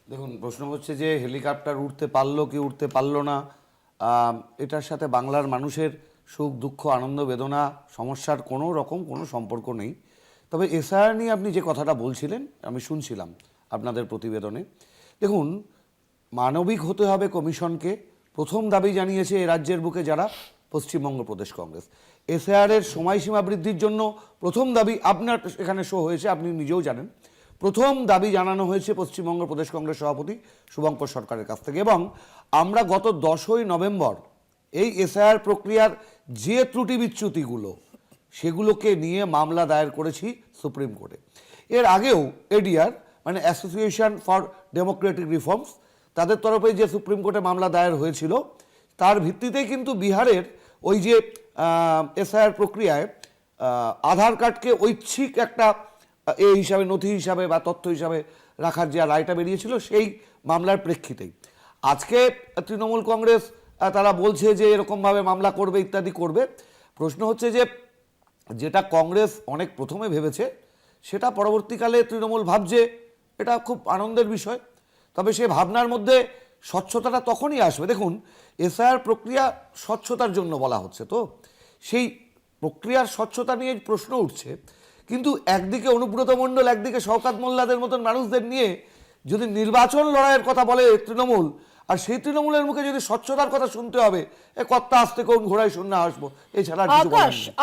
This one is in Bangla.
দেখুন, প্রশ্ন হচ্ছে যে হেলিকপ্টার উঠতে পারলো কি উঠতে পারলো না, এটার সাথে বাংলার মানুষের সুখ দুঃখ আনন্দ বেদনা সমস্যার কোনো রকম কোনো সম্পর্ক নেই। তবে এসআইআর নিয়ে আপনি যে কথাটা বলছিলেন আমি শুনছিলাম আপনাদের প্রতিবেদনে। দেখুন, মানবিক হতে হবে কমিশনকে। প্রথম দাবি জানিয়েছে এ রাজ্যের বুকে যারা, পশ্চিমবঙ্গ প্রদেশ কংগ্রেস। এসআইআরের সময়সীমা বৃদ্ধির জন্য প্রথম দাবি আপনার এখানে শো হয়েছে, আপনি নিজেও জানেন। প্রথম দাবি জানানো হয়েছে পশ্চিমবঙ্গ প্রদেশ কংগ্রেস সভাপতি শুভঙ্কর সরকারের কাছ থেকে, এবং আমরা গত 10ই নভেম্বর এই এসআইআর প্রক্রিয়ার যে ত্রুটি বিচ্যুতিগুলো সেগুলোকে নিয়ে মামলা দায়ের করেছি সুপ্রিম কোর্টে। এর আগেও এডিআর মানে অ্যাসোসিয়েশন ফর ডেমোক্রেটিক রিফর্মস, তাদের তরফে যে সুপ্রিম কোর্টে মামলা দায়ের হয়েছিল তার ভিত্তিতেই কিন্তু বিহারের ওই যে এসআইআর প্রক্রিয়ায় আধার কার্ডকে ঐচ্ছিক একটা এই হিসাবে নথি হিসাবে বা তথ্য হিসাবে রাখার যে রায়টা বেরিয়েছিল সেই মামলার প্রেক্ষিতেই আজকে তৃণমূল কংগ্রেস তারা বলছে যে এরকমভাবে মামলা করবে ইত্যাদি করবে। প্রশ্ন হচ্ছে যে যেটা কংগ্রেস অনেক প্রথমে ভেবেছে সেটা পরবর্তীকালে তৃণমূল ভাবছে, এটা খুব আনন্দের বিষয়। তবে সে ভাবনার মধ্যে স্বচ্ছতাটা তখনই আসবে। দেখুন, এসআইআর প্রক্রিয়া স্বচ্ছতার জন্য বলা হচ্ছে, তো সেই প্রক্রিয়ার স্বচ্ছতা নিয়ে প্রশ্ন উঠছে। কিন্তু একদিকে অনুব্রত মণ্ডল, একদিকে শওকত মোল্লাদের মতন মানুষদের নিয়ে যদি নির্বাচন লড়াইয়ের কথা বলে তৃণমূল, আর সেই তৃণমূলের মুখে যদি স্বচ্ছতার কথা শুনতে হবে, এ কর্তা আসতে কোন ঘোড়ায় শূন্য আসবো, এছাড়া আর কিছু বলার নেই।